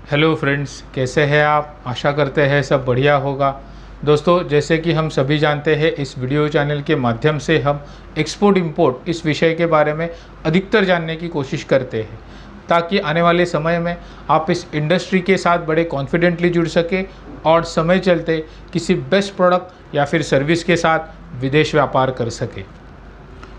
Hello friends, कैसे हैं आप। आशा करते हैं सब बढ़िया होगा। दोस्तों, जैसे कि हम सभी जानते हैं, इस वीडियो चैनल के माध्यम से हम एक्सपोर्ट इंपोर्ट इस विषय के बारे में अधिकतर जानने की कोशिश करते हैं, ताकि आने वाले समय में आप इस इंडस्ट्री के साथ बड़े कॉन्फिडेंटली जुड़ सके और समय चलते किसी बेस्ट प्रोडक्ट या फिर सर्विस के साथ विदेश व्यापार कर सके।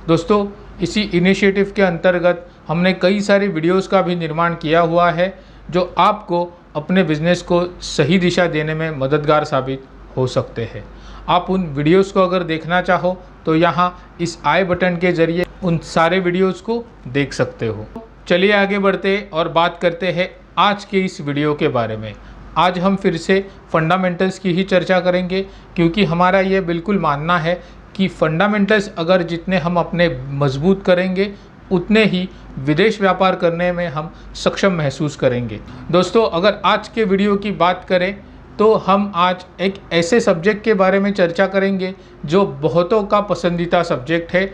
दोस्तों, इसी इनिशिएटिव के अंतर्गत हमने कई सारी वीडियोस का भी निर्माण किया हुआ है, जो आपको अपने बिजनेस को सही दिशा देने में मददगार साबित हो सकते हैं। आप उन वीडियोस को अगर देखना चाहो तो यहाँ इस आई बटन के ज़रिए उन सारे वीडियोस को देख सकते हो। चलिए आगे बढ़ते और बात करते हैं आज के इस वीडियो के बारे में। आज हम फिर से फंडामेंटल्स की ही चर्चा करेंगे, क्योंकि हमारा ये बिल्कुल मानना है कि फंडामेंटल्स अगर जितने हम अपने मजबूत करेंगे, उतने ही विदेश व्यापार करने में हम सक्षम महसूस करेंगे। दोस्तों, अगर आज के वीडियो की बात करें तो हम आज एक ऐसे सब्जेक्ट के बारे में चर्चा करेंगे जो बहुतों का पसंदीदा सब्जेक्ट है,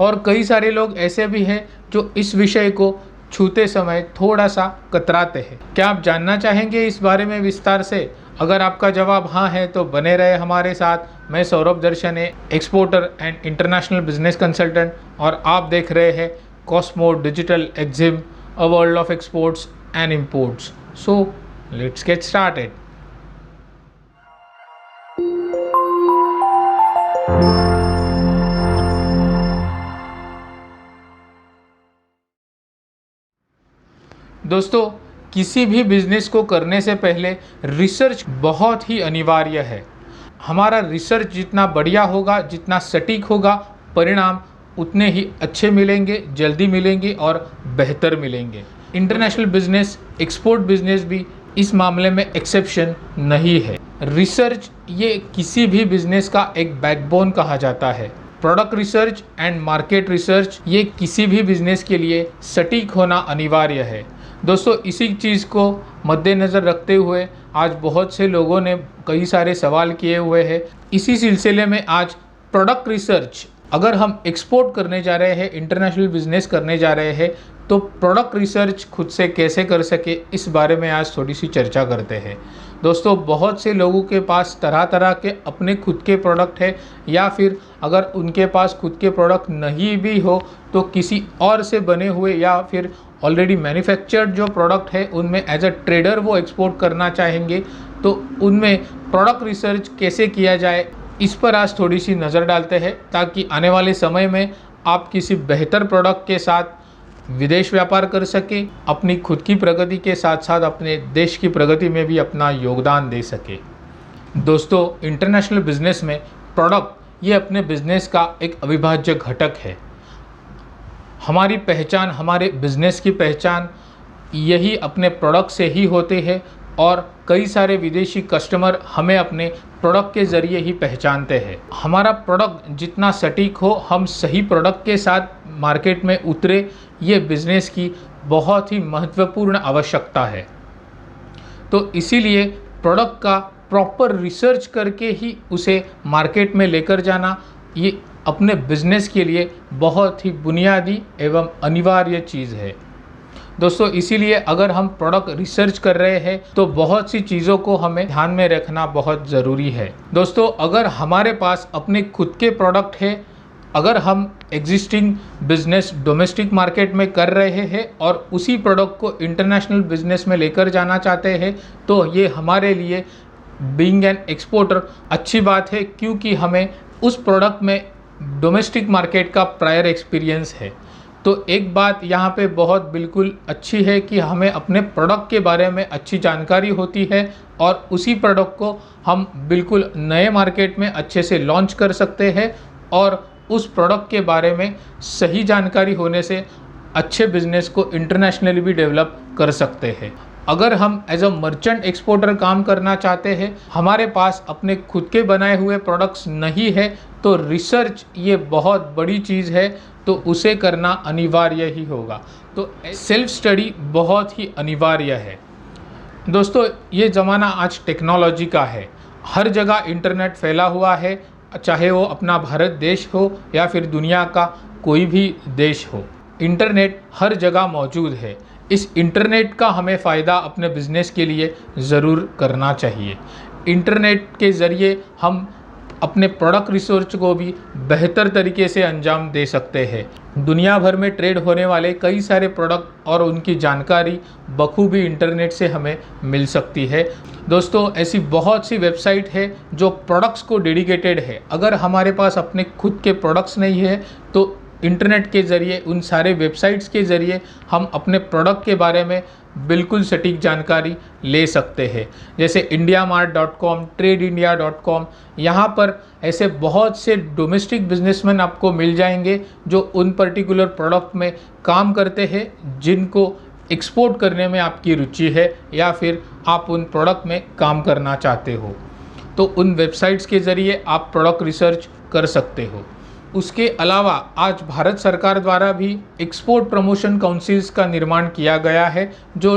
और कई सारे लोग ऐसे भी हैं जो इस विषय को छूते समय थोड़ा सा कतराते हैं। क्या आप जानना चाहेंगे इस बारे में विस्तार से? अगर आपका जवाब हाँ है तो बने रहे हमारे साथ। मैं Saurabh Darshane, exporter and international business consultant, और आप देख रहे हैं Cosmo Digital Exim, a world of exports and imports. So let's get started. दोस्तों, किसी भी बिजनेस को करने से पहले रिसर्च बहुत ही अनिवार्य है। हमारा रिसर्च जितना बढ़िया होगा, जितना सटीक होगा, परिणाम उतने ही अच्छे मिलेंगे, जल्दी मिलेंगे और बेहतर मिलेंगे। इंटरनेशनल बिजनेस, एक्सपोर्ट बिजनेस भी इस मामले में एक्सेप्शन नहीं है। रिसर्च ये किसी भी बिजनेस का एक बैकबोन कहा जाता है। Product research and market research ये किसी भी बिजनेस के लिए सटीक होना अनिवार्य है। दोस्तों, इसी चीज़ को मद्देनज़र रखते हुए आज बहुत से लोगों ने कई सारे सवाल किए हुए हैं। इसी सिलसिले में आज प्रोडक्ट रिसर्च, अगर हम एक्सपोर्ट करने जा रहे हैं, इंटरनेशनल बिजनेस करने जा रहे हैं, तो प्रोडक्ट रिसर्च खुद से कैसे कर सके, इस बारे में आज थोड़ी सी चर्चा करते हैं। दोस्तों, बहुत से लोगों के पास तरह तरह के अपने खुद के प्रोडक्ट है, या फिर अगर उनके पास खुद के प्रोडक्ट नहीं भी हो तो किसी और से बने हुए या फिर ऑलरेडी मैन्युफैक्चर्ड जो प्रोडक्ट है उनमें एज अ ट्रेडर वो एक्सपोर्ट करना चाहेंगे। तो उनमें प्रोडक्ट रिसर्च कैसे किया जाए, इस पर आज थोड़ी सी नज़र डालते हैं, ताकि आने वाले समय में आप किसी बेहतर प्रोडक्ट के साथ विदेश व्यापार कर सके, अपनी खुद की प्रगति के साथ साथ अपने देश की प्रगति में भी अपना योगदान दे सके। दोस्तों, इंटरनेशनल बिजनेस में प्रोडक्ट ये अपने बिजनेस का एक अविभाज्य घटक है। हमारी पहचान, हमारे बिजनेस की पहचान यही अपने प्रोडक्ट से ही होते हैं, और कई सारे विदेशी कस्टमर हमें अपने प्रोडक्ट के ज़रिए ही पहचानते हैं। हमारा प्रोडक्ट जितना सटीक हो, हम सही प्रोडक्ट के साथ मार्केट में उतरे, ये बिज़नेस की बहुत ही महत्वपूर्ण आवश्यकता है। तो इसीलिए प्रोडक्ट का प्रॉपर रिसर्च करके ही उसे मार्केट में लेकर जाना, ये अपने बिजनेस के लिए बहुत ही बुनियादी एवं अनिवार्य चीज़ है। दोस्तों, इसीलिए अगर हम प्रोडक्ट रिसर्च कर रहे हैं तो बहुत सी चीज़ों को हमें ध्यान में रखना बहुत ज़रूरी है। दोस्तों, अगर हमारे पास अपने खुद के प्रोडक्ट है, अगर हम एग्जिस्टिंग बिजनेस डोमेस्टिक मार्केट में कर रहे हैं और उसी प्रोडक्ट को इंटरनेशनल बिजनेस में लेकर जाना चाहते हैं, तो ये हमारे लिए बीइंग एन एक्सपोर्टर अच्छी बात है, क्योंकि हमें उस प्रोडक्ट में डोमेस्टिक मार्केट का प्रायर एक्सपीरियंस है। तो एक बात यहाँ पे बहुत बिल्कुल अच्छी है कि हमें अपने प्रोडक्ट के बारे में अच्छी जानकारी होती है, और उसी प्रोडक्ट को हम बिल्कुल नए मार्केट में अच्छे से लॉन्च कर सकते हैं, और उस प्रोडक्ट के बारे में सही जानकारी होने से अच्छे बिजनेस को इंटरनेशनली भी डेवलप कर सकते हैं। अगर हम एज अ मर्चेंट एक्सपोर्टर काम करना चाहते हैं, हमारे पास अपने खुद के बनाए हुए प्रोडक्ट्स नहीं है, तो रिसर्च ये बहुत बड़ी चीज़ है, तो उसे करना अनिवार्य ही होगा। तो सेल्फ स्टडी बहुत ही अनिवार्य है। दोस्तों, ये ज़माना आज टेक्नोलॉजी का है। हर जगह इंटरनेट फैला हुआ है, चाहे वो अपना भारत देश हो या फिर दुनिया का कोई भी देश हो। इंटरनेट हर जगह मौजूद है। इस इंटरनेट का हमें फ़ायदा अपने बिज़नेस के लिए ज़रूर करना चाहिए। इंटरनेट के ज़रिए हम अपने प्रोडक्ट रिसर्च को भी बेहतर तरीके से अंजाम दे सकते हैं। दुनिया भर में ट्रेड होने वाले कई सारे प्रोडक्ट और उनकी जानकारी बखूबी इंटरनेट से हमें मिल सकती है। दोस्तों, ऐसी बहुत सी वेबसाइट है जो प्रोडक्ट्स को डेडिकेटेड है। अगर हमारे पास अपने खुद के प्रोडक्ट्स नहीं है तो इंटरनेट के ज़रिए, उन सारे वेबसाइट्स के ज़रिए हम अपने प्रोडक्ट के बारे में बिल्कुल सटीक जानकारी ले सकते हैं। जैसे indiamart.com, TradeIndia.com, यहाँ पर ऐसे बहुत से डोमेस्टिक बिजनेसमैन आपको मिल जाएंगे जो उन पर्टिकुलर प्रोडक्ट में काम करते हैं जिनको एक्सपोर्ट करने में आपकी रुचि है या फिर आप उन प्रोडक्ट में काम करना चाहते हो। तो उन वेबसाइट्स के ज़रिए आप प्रोडक्ट रिसर्च कर सकते हो। उसके अलावा आज भारत सरकार द्वारा भी एक्सपोर्ट प्रमोशन काउंसिल्स का निर्माण किया गया है जो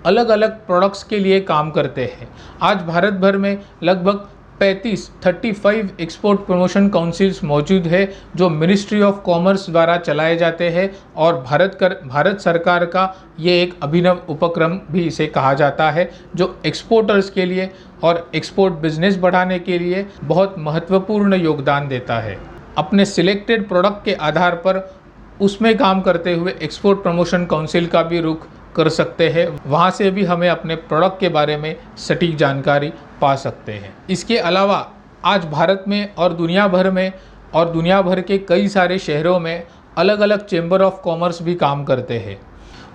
अलग अलग प्रोडक्ट्स के लिए काम करते हैं। आज भारत भर में लगभग 35 एक्सपोर्ट प्रमोशन काउंसिल्स मौजूद है जो मिनिस्ट्री ऑफ कॉमर्स द्वारा चलाए जाते हैं और भारत सरकार का ये एक अभिनव उपक्रम भी इसे कहा जाता है जो एक्सपोर्टर्स के लिए और एक्सपोर्ट बिजनेस बढ़ाने के लिए बहुत महत्वपूर्ण योगदान देता है। अपने सिलेक्टेड प्रोडक्ट के आधार पर उसमें काम करते हुए एक्सपोर्ट प्रमोशन काउंसिल का भी रुख कर सकते हैं। वहाँ से भी हमें अपने प्रोडक्ट के बारे में सटीक जानकारी पा सकते हैं। इसके अलावा आज भारत में और दुनिया भर के कई सारे शहरों में अलग अलग चेंबर ऑफ कॉमर्स भी काम करते हैं।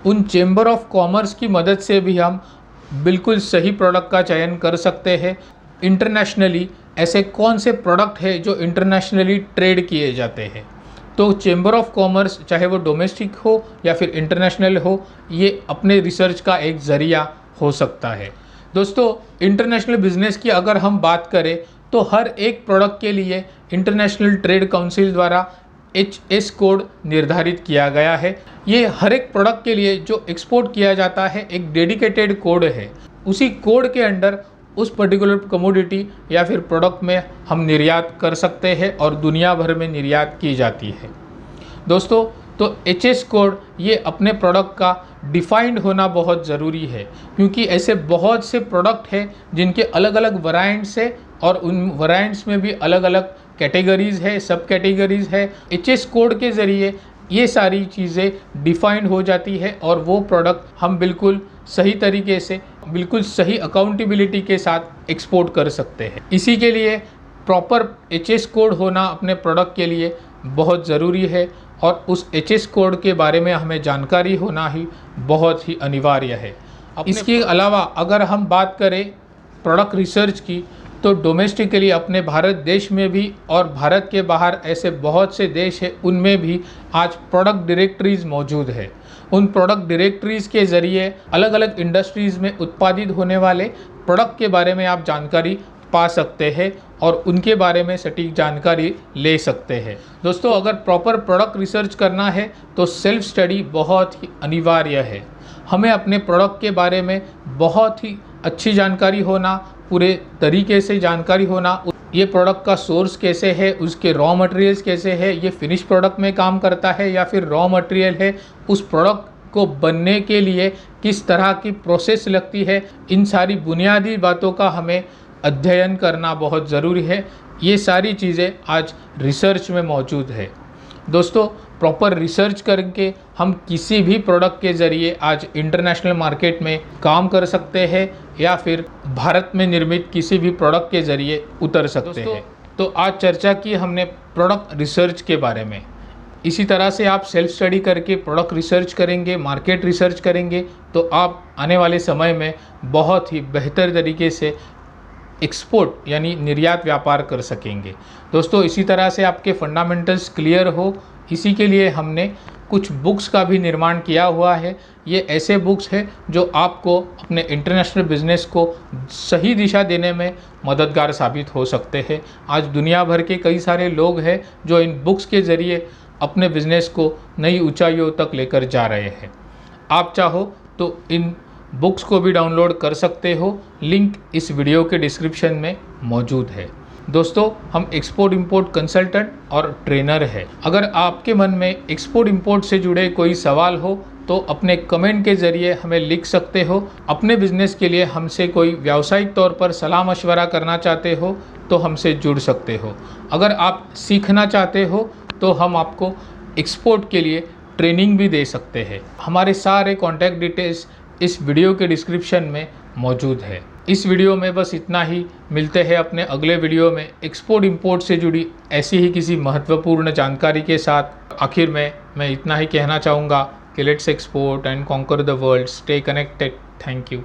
उन चेंबर ऑफ कॉमर्स की मदद से भी हम बिल्कुल सही प्रोडक्ट का चयन कर सकते हैं। इंटरनेशनली ऐसे कौन से प्रोडक्ट है जो इंटरनेशनली ट्रेड किए जाते हैं, तो चेंबर ऑफ कॉमर्स चाहे वो डोमेस्टिक हो या फिर इंटरनेशनल हो, ये अपने रिसर्च का एक ज़रिया हो सकता है। दोस्तों, इंटरनेशनल बिजनेस की अगर हम बात करें तो हर एक प्रोडक्ट के लिए इंटरनेशनल ट्रेड काउंसिल द्वारा HS कोड निर्धारित किया गया है। ये हर एक प्रोडक्ट के लिए जो एक्सपोर्ट किया जाता है एक डेडिकेटेड कोड है। उसी कोड के अंडर उस पर्टिकुलर कमोडिटी या फिर प्रोडक्ट में हम निर्यात कर सकते हैं और दुनिया भर में निर्यात की जाती है। दोस्तों, तो HS कोड ये अपने प्रोडक्ट का डिफाइंड होना बहुत ज़रूरी है क्योंकि ऐसे बहुत से प्रोडक्ट हैं जिनके अलग अलग वैरायंट्स है और उन वैरायंट्स में भी अलग अलग कैटेगरीज़ है, सब कैटेगरीज़ है। HS कोड के ज़रिए ये सारी चीज़ें डिफाइंड हो जाती है और वो प्रोडक्ट हम बिल्कुल सही तरीके से, बिल्कुल सही अकाउंटेबिलिटी के साथ एक्सपोर्ट कर सकते हैं। इसी के लिए प्रॉपर HS कोड होना अपने प्रोडक्ट के लिए बहुत ज़रूरी है और उस HS कोड के बारे में हमें जानकारी होना ही बहुत ही अनिवार्य है। इसके अलावा अगर हम बात करें प्रोडक्ट रिसर्च की तो डोमेस्टिकली अपने भारत देश में भी और भारत के बाहर ऐसे बहुत से देश हैं, उनमें भी आज प्रोडक्ट डायरेक्टरीज़ मौजूद है। उन प्रोडक्ट डायरेक्टरीज़ के ज़रिए अलग अलग इंडस्ट्रीज़ में उत्पादित होने वाले प्रोडक्ट के बारे में आप जानकारी पा सकते हैं और उनके बारे में सटीक जानकारी ले सकते हैं। दोस्तों, अगर प्रॉपर प्रोडक्ट रिसर्च करना है तो सेल्फ स्टडी बहुत ही अनिवार्य है। हमें अपने प्रोडक्ट के बारे में बहुत ही अच्छी जानकारी होना, पूरे तरीके से जानकारी होना, ये प्रोडक्ट का सोर्स कैसे है, उसके रॉ मटेरियल्स कैसे है, ये फिनिश प्रोडक्ट में काम करता है या फिर रॉ मटेरियल है, उस प्रोडक्ट को बनने के लिए किस तरह की प्रोसेस लगती है, इन सारी बुनियादी बातों का हमें अध्ययन करना बहुत ज़रूरी है। ये सारी चीज़ें आज रिसर्च में मौजूद है। दोस्तों, प्रॉपर रिसर्च करके हम किसी भी प्रोडक्ट के ज़रिए आज इंटरनेशनल मार्केट में काम कर सकते हैं या फिर भारत में निर्मित किसी भी प्रोडक्ट के ज़रिए उतर सकते हैं। तो आज चर्चा की हमने प्रोडक्ट रिसर्च के बारे में। इसी तरह से आप सेल्फ स्टडी करके प्रोडक्ट रिसर्च करेंगे, मार्केट रिसर्च करेंगे तो आप आने वाले समय में बहुत ही बेहतर तरीके से एक्सपोर्ट यानी निर्यात व्यापार कर सकेंगे। दोस्तों, इसी तरह से आपके फंडामेंटल्स क्लियर हो, इसी के लिए हमने कुछ बुक्स का भी निर्माण किया हुआ है। ये ऐसे बुक्स हैं जो आपको अपने इंटरनेशनल बिजनेस को सही दिशा देने में मददगार साबित हो सकते हैं। आज दुनिया भर के कई सारे लोग हैं जो इन बुक्स के ज़रिए अपने बिजनेस को नई ऊंचाइयों तक लेकर जा रहे हैं। आप चाहो तो इन बुक्स को भी डाउनलोड कर सकते हो, लिंक इस वीडियो के डिस्क्रिप्शन में मौजूद है। दोस्तों, हम एक्सपोर्ट इंपोर्ट कंसल्टेंट और ट्रेनर है। अगर आपके मन में एक्सपोर्ट इंपोर्ट से जुड़े कोई सवाल हो तो अपने कमेंट के ज़रिए हमें लिख सकते हो। अपने बिज़नेस के लिए हमसे कोई व्यावसायिक तौर पर सलाह मशवरा करना चाहते हो तो हमसे जुड़ सकते हो। अगर आप सीखना चाहते हो तो हम आपको एक्सपोर्ट के लिए ट्रेनिंग भी दे सकते हैं। हमारे सारे कॉन्टैक्ट डिटेल्स इस वीडियो के डिस्क्रिप्शन में मौजूद है। इस वीडियो में बस इतना ही। मिलते हैं अपने अगले वीडियो में एक्सपोर्ट इंपोर्ट से जुड़ी ऐसी ही किसी महत्वपूर्ण जानकारी के साथ। आखिर में मैं इतना ही कहना चाहूँगा कि let's export and conquer the world, stay connected. Thank you.